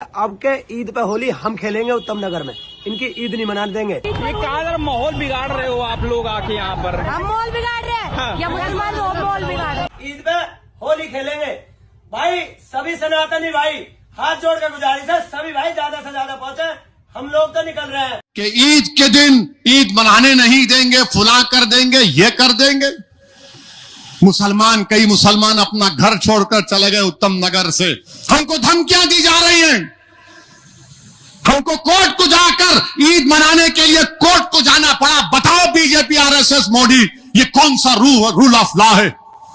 अब के ईद पे होली हम खेलेंगे उत्तम नगर में, इनकी ईद नहीं मना देंगे। ये कहा माहौल बिगाड़ रहे हो आप लोग आके यहाँ पर। हम माहौल बिगाड़ रहे हैं हाँ। या मुसलमान लोग माहौल बिगाड़ रहे हैं। ईद पे होली खेलेंगे भाई, सभी सनातनी भाई हाथ जोड़ के गुजारिश है, सभी भाई ज्यादा से ज्यादा पहुँचे। हम लोग तो निकल रहे हैं कि ईद के दिन ईद मनाने नहीं देंगे, फुला कर देंगे, ये कर देंगे। कई मुसलमान अपना घर छोड़कर चले गए उत्तम नगर से। हमको धमकियां दी जा रही हैं, हमको कोर्ट को जाकर ईद मनाने के लिए कोर्ट को जाना पड़ा। बताओ बीजेपी, आरएसएस, मोदी, ये कौन सा रूल ऑफ लॉ है?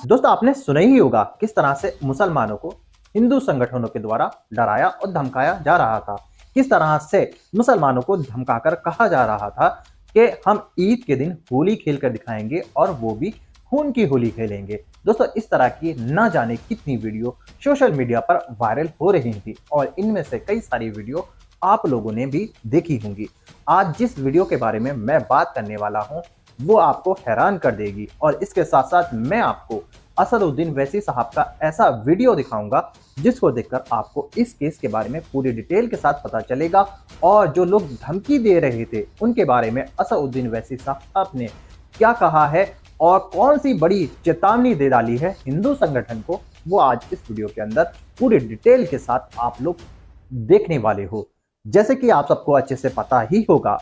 दोस्तों, आपने सुना ही होगा किस तरह से मुसलमानों को हिंदू संगठनों के द्वारा डराया और धमकाया जा रहा था। किस तरह से मुसलमानों को धमकाकर कहा जा रहा था कि हम ईद के दिन होली खेलकर दिखाएंगे और वो भी खून की होली खेलेंगे। दोस्तों, इस तरह की ना जाने कितनी वीडियो सोशल मीडिया पर वायरल हो रही थी और इनमें से कई सारी वीडियो आप लोगों ने भी देखी होंगी। आज जिस वीडियो के बारे में मैं बात करने वाला हूं वो आपको हैरान कर देगी और इसके साथ साथ मैं आपको असदुद्दीन वैसी साहब का ऐसा वीडियो दिखाऊंगा जिसको देखकर आपको इस केस के बारे में पूरी डिटेल के साथ पता चलेगा और जो लोग धमकी दे रहे थे उनके बारे में असदुद्दीन वैसी साहब ने क्या कहा है और कौन सी बड़ी चेतावनी दे डाली है हिंदू संगठन को, वो आज इस वीडियो के अंदर पूरी डिटेल के साथ आप लोग देखने वाले हो। जैसे कि आप सबको अच्छे से पता ही होगा,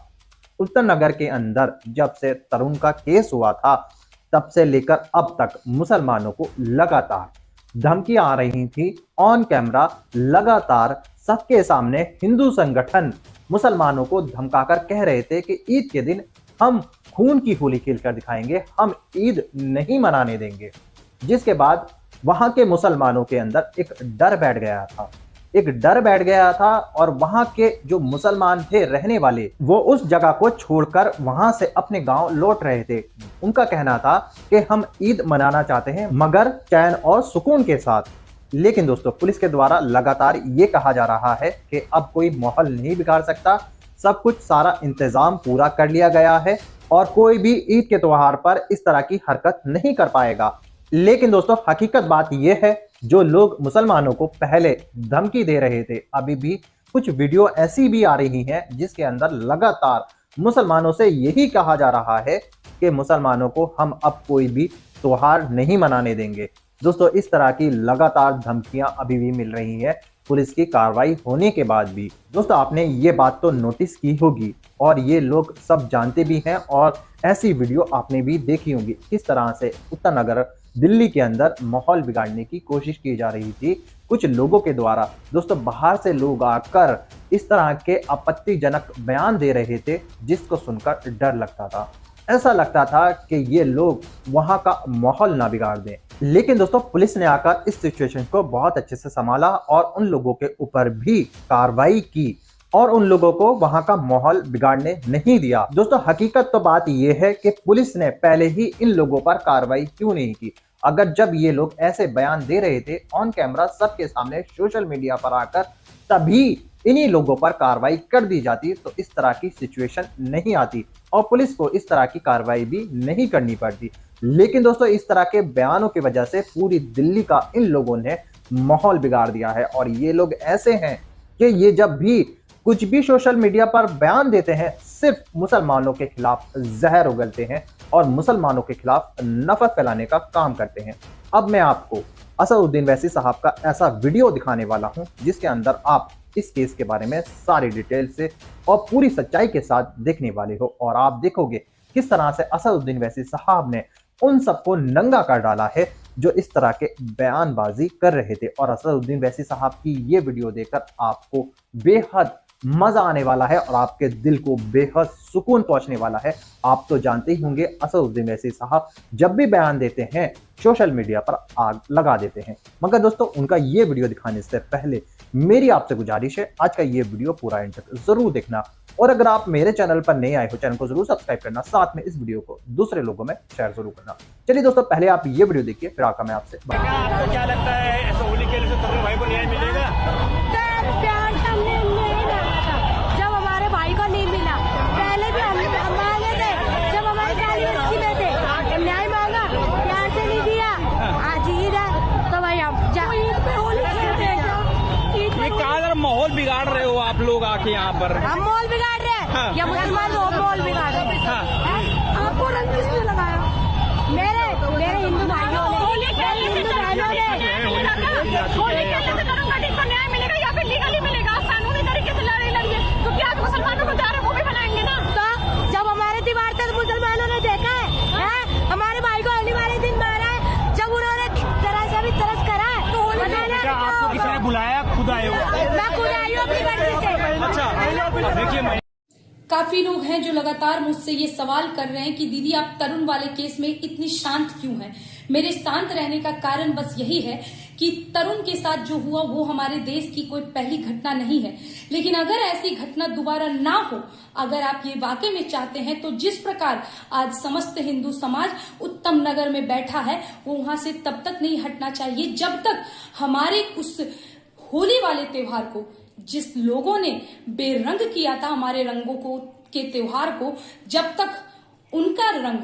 उत्तर नगर के अंदर जब से तरुण का केस हुआ था तब से लेकर अब तक मुसलमानों को लगातार धमकियां आ रही थी ऑन कैमरा। लगातार सबके सामने हिंदू संगठन मुसलमानों को धमकाकर कह रहे थे कि ईद के दिन हम खून की होली खेलकर दिखाएंगे, हम ईद नहीं मनाने देंगे। जिसके बाद वहां के मुसलमानों के अंदर एक डर बैठ गया था और वहां के जो मुसलमान थे रहने वाले वो उस जगह को छोड़कर वहां से अपने गांव लौट रहे थे। उनका कहना था कि हम ईद मनाना चाहते हैं मगर चैन और सुकून के साथ। लेकिन दोस्तों, पुलिस के द्वारा लगातार ये कहा जा रहा है कि अब कोई माहौल नहीं बिगाड़ सकता, सब कुछ सारा इंतजाम पूरा कर लिया गया है और कोई भी ईद के त्योहार पर इस तरह की हरकत नहीं कर पाएगा। लेकिन दोस्तों, हकीकत बात यह है, जो लोग मुसलमानों को पहले धमकी दे रहे थे, अभी भी कुछ वीडियो ऐसी भी आ रही हैं जिसके अंदर लगातार मुसलमानों से यही कहा जा रहा है कि मुसलमानों को हम अब कोई भी त्योहार नहीं मनाने देंगे। दोस्तों, इस तरह की लगातार धमकियां अभी भी मिल रही हैं पुलिस की कार्रवाई होने के बाद भी। दोस्तों, आपने ये बात तो नोटिस की होगी और ये लोग सब जानते भी हैं और ऐसी वीडियो आपने भी देखी होगी किस तरह से उत्तर नगर दिल्ली के अंदर माहौल बिगाड़ने की कोशिश की जा रही थी कुछ लोगों के द्वारा। दोस्तों, बाहर से लोग आकर इस तरह के आपत्तिजनक बयान दे रहे थे जिसको सुनकर डर लगता था। ऐसा लगता था कि ये लोग वहां का माहौल ना बिगाड़ दें। लेकिन दोस्तों, पुलिस ने आकर इस सिचुएशन को बहुत अच्छे से संभाला और उन लोगों के ऊपर भी कार्रवाई की और उन लोगों को वहां का माहौल बिगाड़ने नहीं दिया। दोस्तों, हकीकत तो बात यह है कि पुलिस ने पहले ही इन लोगों पर कार्रवाई क्यों नहीं की। अगर जब ये लोग ऐसे बयान दे रहे थे ऑन कैमरा सबके सामने सोशल मीडिया पर आकर, तभी इन्हीं लोगों पर कार्रवाई कर दी जाती तो इस तरह की सिचुएशन नहीं आती और पुलिस को इस तरह की कार्रवाई भी नहीं करनी पड़ती। लेकिन दोस्तों, इस तरह के बयानों की वजह से पूरी दिल्ली का इन लोगों ने माहौल बिगाड़ दिया है और ये लोग ऐसे हैं कि ये जब भी कुछ भी सोशल मीडिया पर बयान देते हैं सिर्फ मुसलमानों के खिलाफ जहर उगलते हैं और मुसलमानों के खिलाफ नफरत फैलाने का काम करते हैं। अब मैं आपको असदुद्दीन वैसी साहब का ऐसा वीडियो दिखाने वाला हूं जिसके अंदर आप इस केस के बारे में सारी डिटेल से और पूरी सच्चाई के साथ देखने वाले हो और आप देखोगे किस तरह से असदुद्दीन वैसी साहब ने उन सबको नंगा कर डाला है जो इस तरह के बयानबाजी कर रहे थे। और असदुद्दीन वैसी साहब की ये वीडियो देखकर आपको बेहद मजा आने वाला है और आपके दिल को बेहद सुकून पहुंचने वाला है। आप तो जानते ही होंगे असदुद्दीन वैसी साहब जब भी बयान देते हैं सोशल मीडिया पर आग लगा देते हैं। मगर दोस्तों, उनका ये वीडियो दिखाने से पहले मेरी आपसे गुजारिश है, आज का ये वीडियो पूरा एंड तक जरूर देखना और अगर आप मेरे चैनल पर नए आए हो चैनल को जरूर सब्सक्राइब करना, साथ में इस वीडियो को दूसरे लोगों में शेयर जरूर करना। चलिए दोस्तों, पहले आप ये वीडियो देखिए फिर आकर मैं आपसे आपको क्या लगता है ऐसा होली खेलने से तरुण भाई को न्याय मिलेगा? प्यार से हमने नहीं डाला था जब हमारे भाई को नहीं मिला। पहले भी हम मांगे थे जब हमारे 40 में थे, न्याय मांगा, प्यार से नहीं दिया। आज ईद है तो भाई हम ये कहा माहौल बिगाड़ बिगाड़ रहे हो आप लोग आके यहाँ पर। हम मॉल बिगाड़ रहे हैं हाँ। या मुसलमान लोग मॉल बिगाड़ रहे हैं? हाँ। आपको रंग किसने लगाया? मेरे हिंदू भाइयों ने, होली खेलने से करूंगा, जिसको न्याय मिलेगा या फिर लीगली मिलेगा, कानूनी तरीके से लड़ाई लड़िए, क्योंकि आज मुसलमानों को जा रहे वो भी बनाएंगे ना। तो जब हमारे दीवार तक मुसलमानों ने देखा है, हमारे भाई को आने वाले दिन मारा है, जब उन्होंने जरा सा भी तरस करा है तो होली क्या आपको किसी ने बुलाया, खुद आए हो? मैं खुद आई हूँ अपनी मर्जी से। अच्छा, देखिए काफी लोग हैं जो लगातार मुझसे ये सवाल कर रहे हैं कि दीदी आप तरुण वाले केस में इतनी शांत क्यों हैं? मेरे शांत रहने का कारण बस यही है कि तरुण के साथ जो हुआ वो हमारे देश की कोई पहली घटना नहीं है। लेकिन अगर ऐसी घटना दोबारा ना हो, अगर आप ये वाकई में चाहते हैं, तो जिस प्रकार आज समस्त हिंदू समाज उत्तम नगर में बैठा है, वो वहां से तब तक नहीं हटना चाहिए जब तक हमारे उस होली वाले त्योहार को, जिस लोगों ने बेरंग किया था हमारे रंगों को के त्योहार को, जब तक उनका रंग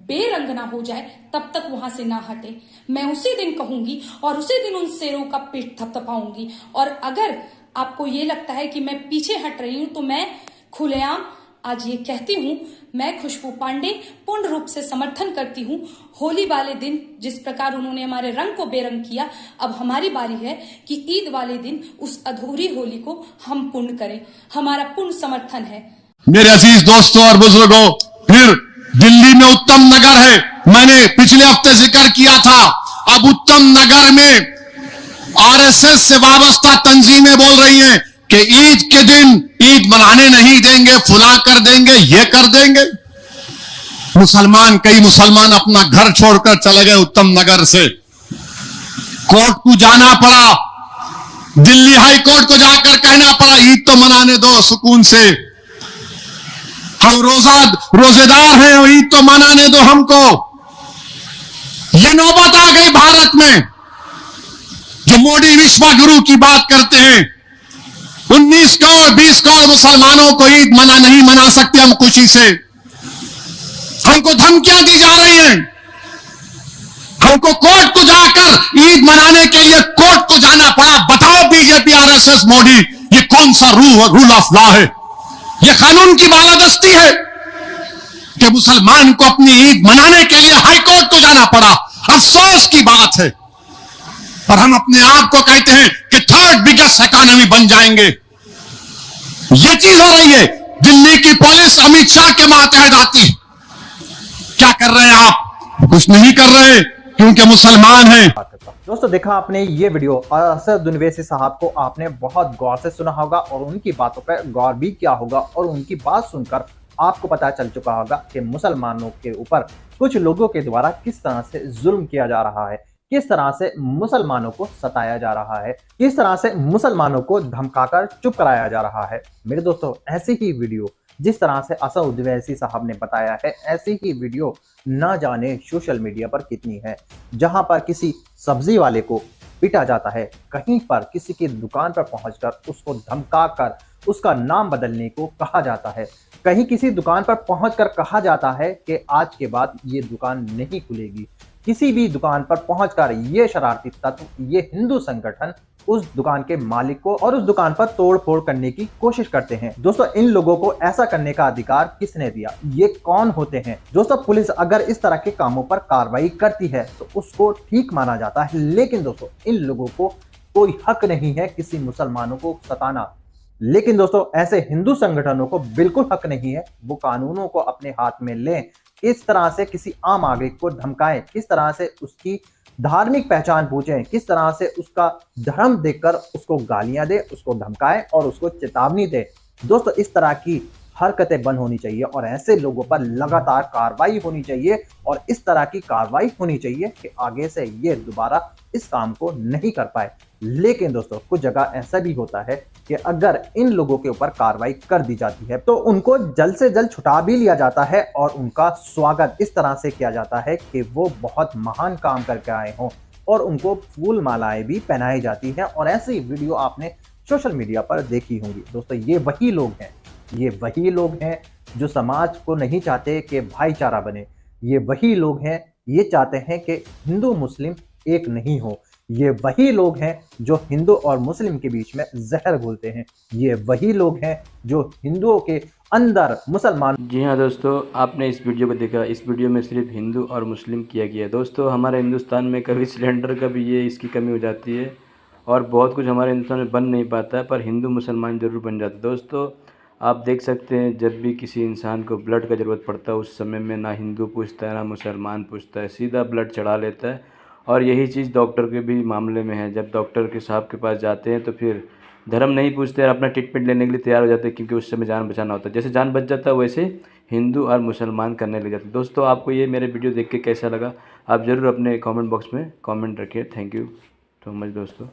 बेरंग ना हो जाए तब तक वहां से ना हटे। मैं उसी दिन कहूंगी और उसी दिन उन शेरों का पेट थपथपाऊंगी। और अगर आपको ये लगता है कि मैं पीछे हट रही हूं, तो मैं खुलेआम आज ये कहती हूं, मैं खुशबू पांडे पूर्ण रूप से समर्थन करती हूं। होली वाले दिन जिस प्रकार उन्होंने हमारे रंग को बेरंग किया, अब हमारी बारी है कि ईद वाले दिन उस अधूरी होली को हम पूर्ण करें। हमारा पूर्ण समर्थन है। मेरे अजीज दोस्तों और बुजुर्गों, फिर दिल्ली में उत्तम नगर है, मैंने पिछले हफ्ते जिक्र किया था। अब उत्तम नगर में आरएसएस से वाबस्ता तंजीमें बोल रही हैं कि ईद के दिन ईद मनाने नहीं देंगे, फुला कर देंगे, ये कर देंगे। कई मुसलमान अपना घर छोड़कर चले गए उत्तम नगर से। कोर्ट को जाना पड़ा, दिल्ली हाई कोर्ट को जाकर कहना पड़ा ईद तो मनाने दो सुकून से, हम रोजेदार हैं और ईद तो मनाने दो हमको। ये नौबत आ गई भारत में, जो मोदी विश्व गुरु की बात करते हैं। 19 करोड़ 20 करोड़ मुसलमानों को ईद नहीं मना सकते हम खुशी से। हमको धमकियां दी जा रही हैं, हमको कोर्ट को जाकर ईद मनाने के लिए कोर्ट को जाना पड़ा। बताओ बीजेपी, आरएसएस, मोदी, ये कौन सा रूल ऑफ लॉ है? ये कानून की बालादस्ती है कि मुसलमान को अपनी ईद मनाने के लिए हाई कोर्ट को जाना पड़ा। अफसोस की बात है। और हम अपने आप को कहते हैं कि थर्ड बिगेस्ट इकोनॉमी बन जाएंगे। ये चीज हो रही है। दिल्ली की पुलिस अमित शाह के मातहत आती है। क्या कर रहे हैं आप? कुछ नहीं कर रहे, क्योंकि मुसलमान हैं। दोस्तों, देखा आपने ये वीडियो और असद उनवैसी साहब को आपने बहुत गौर से सुना होगा और उनकी बातों पर गौर भी किया होगा और उनकी बात सुनकर आपको पता चल चुका होगा कि मुसलमानों के ऊपर कुछ लोगों के द्वारा किस तरह से जुल्म किया जा रहा है, किस तरह से मुसलमानों को सताया जा रहा है, किस तरह से मुसलमानों को धमकाकर चुप कराया जा रहा है। मेरे दोस्तों, ऐसी ही वीडियो जिस तरह से असद उनवैसी साहब ने बताया है, ऐसी ही वीडियो ना जाने सोशल मीडिया पर कितनी है, जहां पर किसी सब्जी वाले को पीटा जाता है, कहीं पर किसी की दुकान पर पहुंचकर उसको धमकाकर उसका नाम बदलने को कहा जाता है, कहीं किसी दुकान पर पहुंचकर कहा जाता है कि आज के बाद ये दुकान नहीं खुलेगी। किसी भी दुकान पर पहुंचकर ये शरारती तत्व, ये हिंदू संगठन उस दुकान के मालिक को और उस दुकान पर तोड़ फोड़ करने की कोशिश करते हैं। दोस्तों, इन लोगों को ऐसा करने का अधिकार किसने दिया? ये कौन होते हैं? दोस्तों, पुलिस अगर इस तरह के कामों पर कार्रवाई करती है तो उसको ठीक माना जाता है, लेकिन दोस्तों इन लोगों को कोई हक नहीं है किसी मुसलमानों को सताना। लेकिन दोस्तों, ऐसे हिंदू संगठनों को बिल्कुल हक नहीं है वो कानूनों को अपने हाथ में लें, इस तरह से किसी आम नागरिक को धमकाएं, किस तरह से उसकी धार्मिक पहचान पूछें, किस तरह से उसका धर्म देखकर उसको गालियां दे, उसको धमकाएं और उसको चेतावनी दे। दोस्तों, इस तरह की हरकतें बंद होनी चाहिए और ऐसे लोगों पर लगातार कार्रवाई होनी चाहिए और इस तरह की कार्रवाई होनी चाहिए कि आगे से ये दोबारा इस काम को नहीं कर पाए। लेकिन दोस्तों, कुछ जगह ऐसा भी होता है कि अगर इन लोगों के ऊपर कार्रवाई कर दी जाती है तो उनको जल्द से जल्द छुटा भी लिया जाता है और उनका स्वागत इस तरह से किया जाता है कि वो बहुत महान काम करके आए हों और उनको फूल मालाएं भी पहनाई जाती हैं। और ऐसी वीडियो आपने सोशल मीडिया पर देखी होंगी। दोस्तों, ये वही लोग हैं जो समाज को नहीं चाहते कि भाईचारा बने। ये वही लोग हैं, ये चाहते हैं कि हिंदू मुस्लिम एक नहीं हो। ये वही लोग हैं जो हिंदू और मुस्लिम के बीच में जहर घोलते हैं। ये वही लोग हैं जो हिंदुओं के अंदर मुसलमान। जी हाँ दोस्तों, आपने इस वीडियो को देखा। इस वीडियो में सिर्फ हिंदू और मुस्लिम किया गया है। दोस्तों हमारे हिंदुस्तान में कभी सिलेंडर का भी इसकी कमी हो जाती है और बहुत कुछ हमारे हिंदुस्तान में बन नहीं पाता है, पर हिंदू मुसलमान ज़रूर बन जाते हैं। दोस्तों आप देख सकते हैं, जब भी किसी इंसान को ब्लड का ज़रूरत पड़ता है उस समय में ना हिंदू पूछता है ना मुसलमान पूछता है, सीधा ब्लड चढ़ा लेता है। और यही चीज़ डॉक्टर के भी मामले में है। जब डॉक्टर के साहब के पास जाते हैं तो फिर धर्म नहीं पूछते और अपना ट्रीटमेंट लेने के लिए तैयार हो जाते हैं, क्योंकि उस समय जान बचाना होता है। जैसे जान बच जाता है वैसे हिंदू और मुसलमान करने लग जाते हैं। दोस्तों आपको ये मेरे वीडियो देख के कैसा लगा, आप ज़रूर अपने कमेंट बॉक्स में कमेंट रखिए। थैंक यू सो मच दोस्तों।